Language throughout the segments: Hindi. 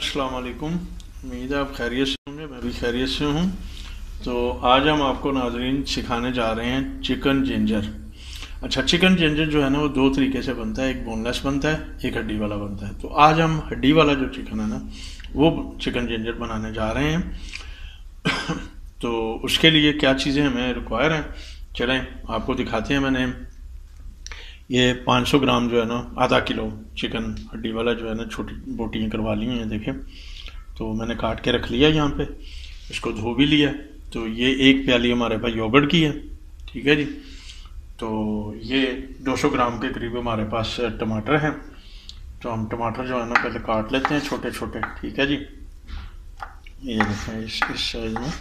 अस्सलाम वालेकुम। उम्मीद है आप खैरियत से होंगे, मैं भी खैरियत से हूँ। तो आज हम आपको नाज़रीन सिखाने जा रहे हैं चिकन जिंजर। अच्छा, चिकन जिंजर जो है ना वो दो तरीके से बनता है, एक बोनलेस बनता है, एक हड्डी वाला बनता है। तो आज हम हड्डी वाला जो चिकन है ना वो चिकन जिंजर बनाने जा रहे हैं। तो उसके लिए क्या चीज़ें हमें रिक्वायर हैं, चलें आपको दिखाते हैं। मैंने ये 500 ग्राम जो है ना, आधा किलो चिकन हड्डी वाला जो है ना, छोटी बोटियाँ करवा ली हैं देखें। तो मैंने काट के रख लिया यहाँ पे, इसको धो भी लिया। तो ये एक प्याली हमारे पास योगर्ट की है, ठीक है जी। तो ये 200 ग्राम के करीब हमारे पास टमाटर हैं। तो हम टमाटर जो है ना पहले काट लेते हैं छोटे छोटे, ठीक है जी। ये देखें इस साइज में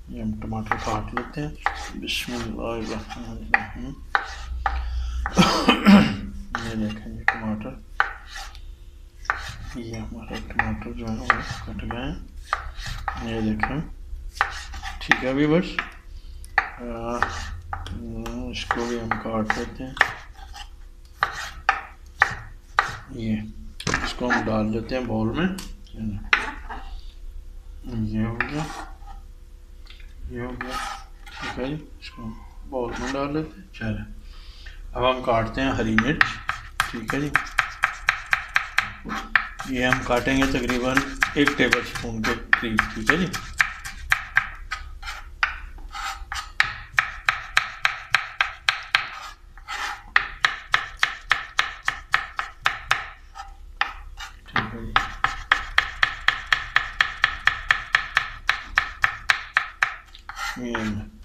ये हम टमाटर काट लेते हैं। बिस्मिल्लाहिर्रहमानिर्रहीम। ये देखें ये टमाटर, ये हमारे टमाटर जो है वो कट गए हैं, ये देखें, ठीक है। अभी बस इसको भी हम काट लेते हैं। ये इसको हम डाल देते हैं बाउल में। ये हो गया, ये हो गया, ठीक है जी। इसको हम बाउल में डाल लेते हैं। चले अब हम काटते हैं हरी मिर्च, ठीक है जी। ये हम काटेंगे तकरीबन 1 टेबल स्पून के करीब, ठीक है जी। ठीक है जी,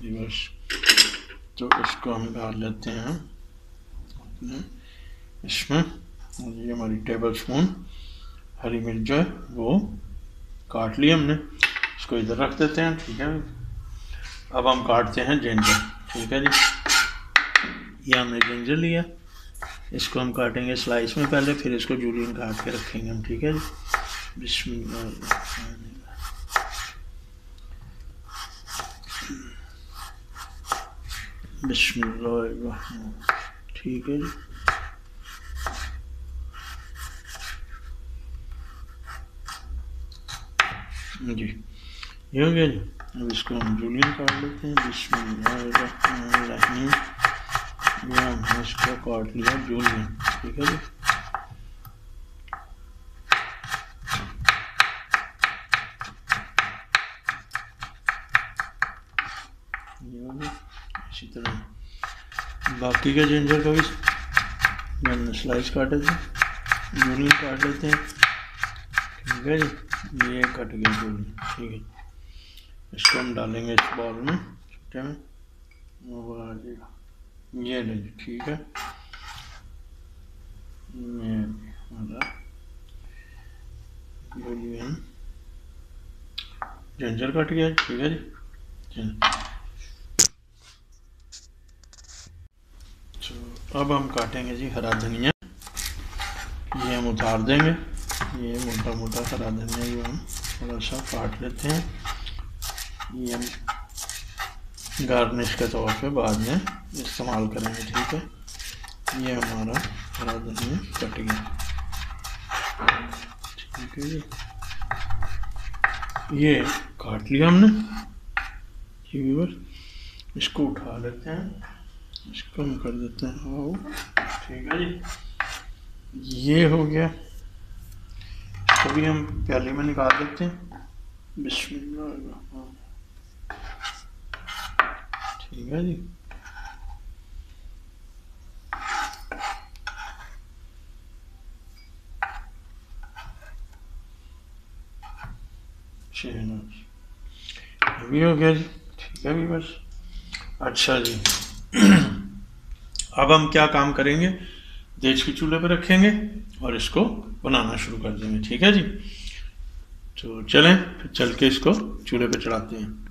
ये बस। तो इसको हम डाल लेते हैं अपने इसमें। ये हमारी टेबल स्पून हरी मिर्च जो है वो काट ली हमने, इसको इधर रख देते हैं, ठीक है। अब हम काटते हैं जिंजर, ठीक है जी। ये हमने जिंजर लिया, इसको हम काटेंगे स्लाइस में पहले, फिर इसको जूलियन काट के रखेंगे हम, ठीक है जी। बिस्मिल्लाह, बिस्मिल्लाह, ठीक है जी। जी ये हो गया जी। अब इसको हम जूलियन काट लेते हैं। बिस्मिल्लाहिर्रहमानिर्रहीम। ये हमने इसको काट लिया जूलियन, ठीक है जी। ये हो गया। इसी तरह बाकी के जिंजर को भी हमने स्लाइस काटे थे, जूलियन काट लेते हैं, ठीक है जी। ये कट गया जूलियन, ठीक है। इसको हम डालेंगे इस बाउल में, छोटे में, वो आ जाएगा। ये ले जी, ठीक है। ये हमारा जूलियन जिंजर कट गया, ठीक है जी। तो अब हम काटेंगे जी हरा धनिया, ये हम उतार देंगे। ये मोटा मोटा हरा धनिया जो हम थोड़ा सा काट लेते हैं, ये हम गार्निश के तौर पे बाद में इस्तेमाल करेंगे, ठीक है। ये हमारा हरा धनिया कट गया, ठीक है जी। ये काट लिया हमने, ठीक है। बस इसको उठा लेते हैं, इसको हम कर देते हैं, ठीक है जी। ये हो गया, इसको भी हम प्याली में निकाल देते हैं। बिस्मिल्लाह, ठीक है जी। भी हो गया जी, ठीक है भी बस। अच्छा जी, अब हम क्या काम करेंगे, देश के चूल्हे पर रखेंगे और इसको बनाना शुरू कर देंगे, ठीक है जी। तो चलें फिर चल के इसको चूल्हे पे चढ़ाते हैं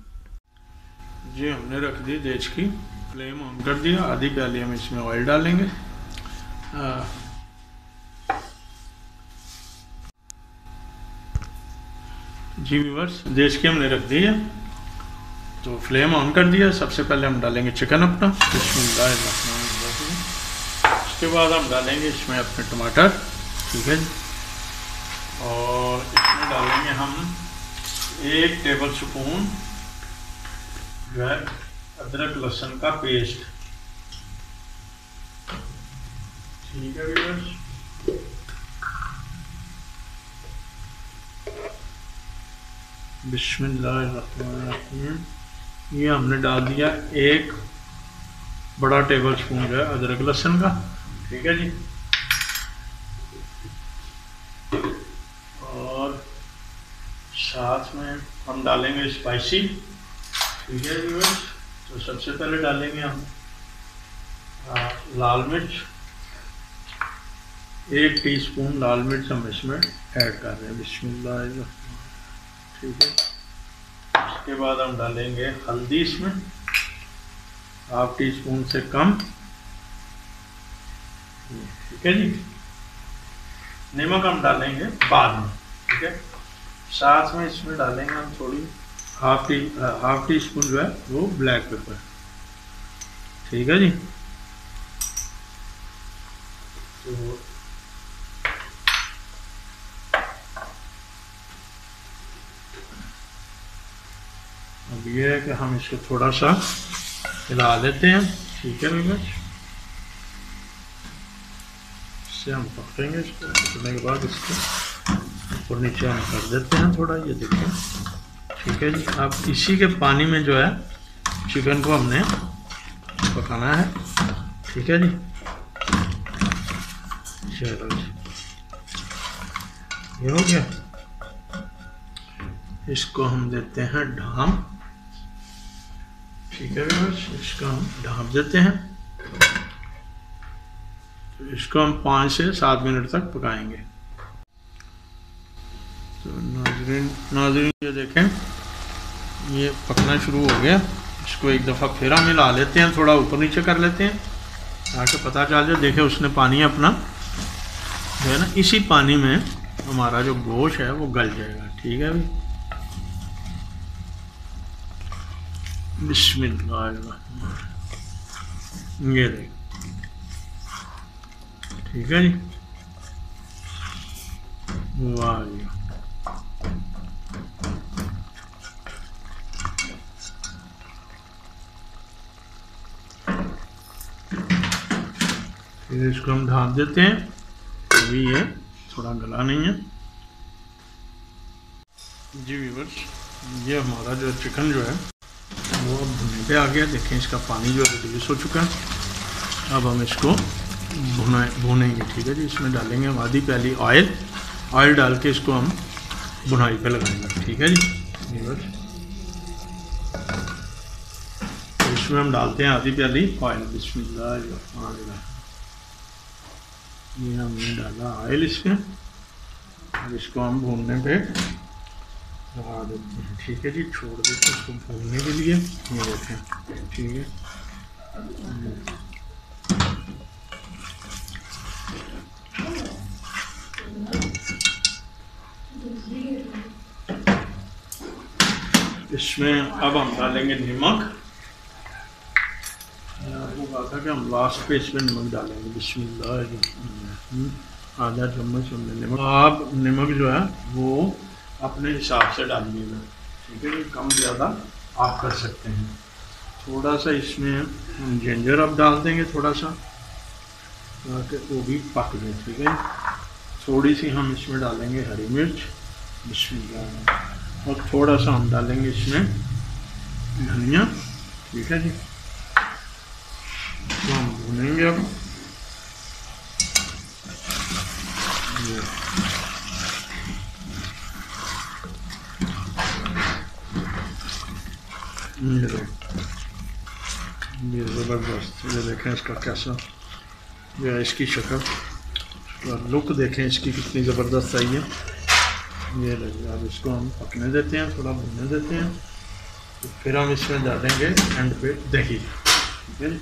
जी। हमने रख दी देश की, फ्लेम ऑन कर दिया। आधी प्याली हम इसमें ऑयल डालेंगे। जी व्यूअर्स, देश की हमने रख दी है, तो फ्लेम ऑन कर दिया। सबसे पहले हम डालेंगे चिकन अपना, उसके बाद हम डालेंगे इसमें अपने टमाटर, ठीक है जी। और इसमें डालेंगे हम 1 टेबल स्पून जो है अदरक लहसुन का पेस्ट। ठीक है व्यूअर्स, बिस्मिल्लाहिर्रहमानिर्रहीम। ये हमने डाल दिया 1 बड़ा टेबल स्पून जो है अदरक लहसुन का। ठीक है जी, और साथ में हम डालेंगे स्पाइसी। ठीक है व्यूअर्स, तो सबसे पहले डालेंगे हम लाल मिर्च। 1 टीस्पून लाल मिर्च हम इसमें ऐड कर रहे हैं, बिस्मिल्लाह। ठीक है, उसके बाद हम डालेंगे हल्दी इसमें 1/2 टीस्पून से कम। ठीक है जी, नमक हम डालेंगे बाद में। ठीक है, साथ में इसमें डालेंगे हम थोड़ी हाफ टी स्पून जो है वो ब्लैक पेपर। ठीक है जी, तो अब ये है कि हम इसको थोड़ा सा हिला देते हैं। ठीक है भैया, इससे हम पकेंगे। इसको पकने के बाद इसको ऊपर नीचे हम कर देते हैं थोड़ा, ये देखिए। ठीक है जी, अब इसी के पानी में जो है चिकन को हमने पकाना है। ठीक है जी, चलो जी, ये हो गया। इसको हम देते हैं ढाम। ठीक है बस, इसको हम ढाँप देते हैं। तो इसको हम 5 से 7 मिनट तक पकाएंगे। तो नाज़रीन ये देखें, ये पकना शुरू हो गया। इसको एक दफ़ा फिर हम मिला लेते हैं, थोड़ा ऊपर नीचे कर लेते हैं ताकि पता चल जाए। देखें उसने पानी अपना जो है ना, इसी पानी में हमारा जो गोश्त है वो गल जाएगा। ठीक है भाई, बिस्मिल्लाह। ये देख, ठीक है जी, वाह जी। फिर इसको हम ढाँप देते हैं। अभी ये थोड़ा गला नहीं है जी व्यूअर्स। ये हमारा जो चिकन जो है वो अब भुनने पे आ गया। देखें इसका पानी जो है रिलीज हो चुका है। अब हम इसको भुनेंगे। ठीक है जी, इसमें डालेंगे हम आधी प्याली ऑयल डाल के इसको हम भुनाई पे लगाएंगे। ठीक है जी व्यूअर्स, तो इसमें हम डालते हैं आधी प्याली ऑयल। बिस्मिल्लाह, ये हमने डाला ऑयल इसमें। अब इसको हम भूनने पे लगा देते हैं। ठीक है जी, छोड़ देते हैं इसको भूनने के लिए। ये देखें, ठीक है, इसमें अब हम डालेंगे नमक। आपको कहा था कि हम लास्ट पे इसमें नमक डालेंगे। बिस्मिल्लाह, आधा चम्मच हमने नमक। आप नमक जो है वो अपने हिसाब से डालिएगा। ठीक है, कम ज़्यादा आप कर सकते हैं। थोड़ा सा इसमें हम जिंजर अब डाल देंगे थोड़ा सा, ताकि वो भी पक जाए। ठीक है, थोड़ी सी हम इसमें डालेंगे हरी मिर्च। बिस्मिल्लाह, और थोड़ा सा हम डालेंगे इसमें धनिया। ठीक है जी, तो हम भूनेंगे अब। ये ज़बरदस्त, ये देखें इसका कैसा जो है, इसकी शक्ल और लुक देखें इसकी कितनी ज़बरदस्त आई है। ये लगे, अब इसको हम पकने देते हैं, थोड़ा भूनने देते हैं। तो फिर हम इसमें डालेंगे एंड पे दही। ठीक है,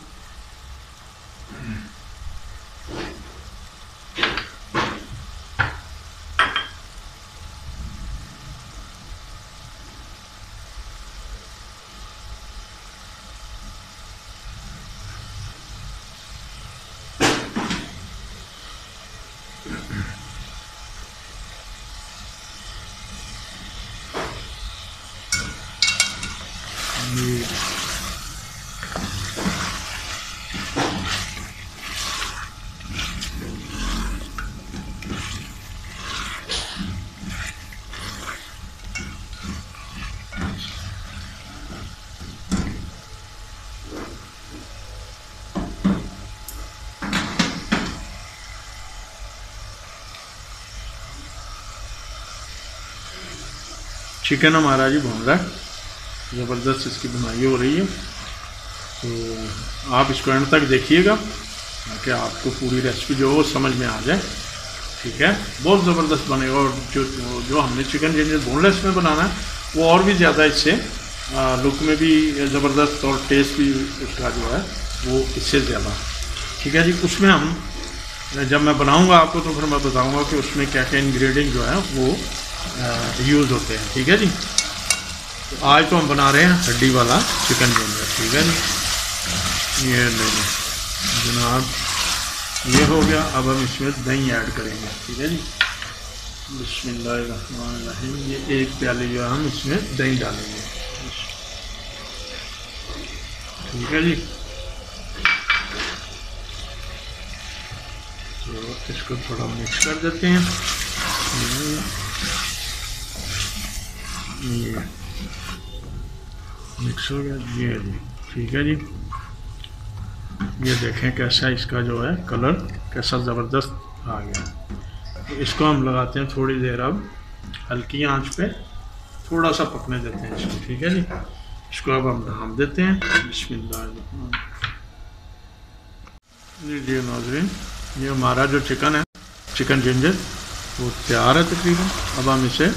चिकन हमारा जी भून रहा है, ज़बरदस्त इसकी बुनाई हो रही है। तो आप इसको एंड तक देखिएगा ताकि आपको पूरी रेसिपी जो है वो समझ में आ जाए। ठीक है, बहुत ज़बरदस्त बनेगा। और जो हमने चिकन जिंजर बोनलेस में बनाना है वो और भी ज़्यादा इससे लुक में भी ज़बरदस्त और टेस्ट भी उसका जो है वो इससे ज़्यादा। ठीक है जी, उसमें हम जब मैं बनाऊंगा आपको तो फिर मैं बताऊंगा कि उसमें क्या क्या इंग्रेडिएंट जो है वो यूज़ होते हैं। ठीक है जी, तो आज तो हम बना रहे हैं हड्डी वाला चिकन जिंजर। ठीक है जी, ये ले लें जनाब, ये हो गया। अब हम इसमें दही ऐड करेंगे। ठीक है जी, बिस्मिल्लाहिर्रहमानिर्रहीम। ये 1 प्याली जो है हम इसमें दही डालेंगे। ठीक है जी, तो इसको थोड़ा मिक्स कर देते हैं। ये मिक्स हो गया, ये ठीक है जी। ये देखें कैसा इसका जो है कलर कैसा ज़बरदस्त आ गया। तो इसको हम लगाते हैं थोड़ी देर, अब हल्की आंच पे थोड़ा सा पकने देते हैं इसको। ठीक है जी, इसको अब हम ढाँप देते हैं। बिस्मिल्लाह जी नाज़रीन, ये हमारा जो चिकन है, चिकन जिंजर, वो तैयार है तकरीबन। अब हम इसे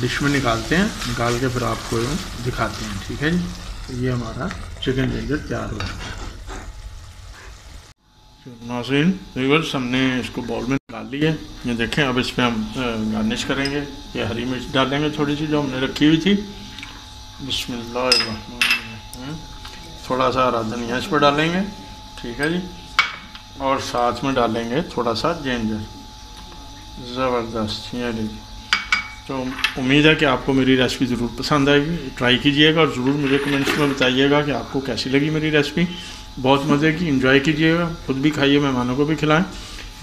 डिश में निकालते हैं, निकाल के फिर आपको दिखाते हैं। ठीक है जी, तो ये हमारा चिकन जिंजर तैयार हो गया। नाज़रीन व्यूअर्स, हमने इसको बाउल में निकाल लिया है। ये देखें, अब इस पर हम गार्निश करेंगे। ये हरी मिर्च डालेंगे थोड़ी सी जो हमने रखी हुई थी। बिस्मिल्लाह, थोड़ा सा हरा धनिया इस पर डालेंगे। ठीक है जी, और साथ में डालेंगे थोड़ा सा जिंजर। ज़बरदस्त, ये लीजिए। तो उम्मीद है कि आपको मेरी रेसिपी ज़रूर पसंद आएगी, ट्राई कीजिएगा और ज़रूर मुझे कमेंट्स में बताइएगा कि आपको कैसी लगी मेरी रेसिपी। बहुत मज़े की, एंजॉय कीजिएगा, खुद भी खाइए, मेहमानों को भी खिलाएं।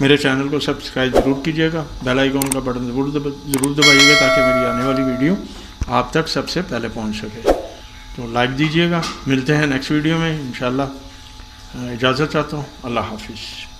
मेरे चैनल को सब्सक्राइब ज़रूर कीजिएगा, बेल आइकॉन का बटन ज़रूर दबाइएगा ताकि मेरी आने वाली वीडियो आप तक सबसे पहले पहुंच सके। तो लाइक दीजिएगा। मिलते हैं नेक्स्ट वीडियो में इंशाल्लाह। इजाज़त चाहता हूँ। अल्लाह हाफिज़।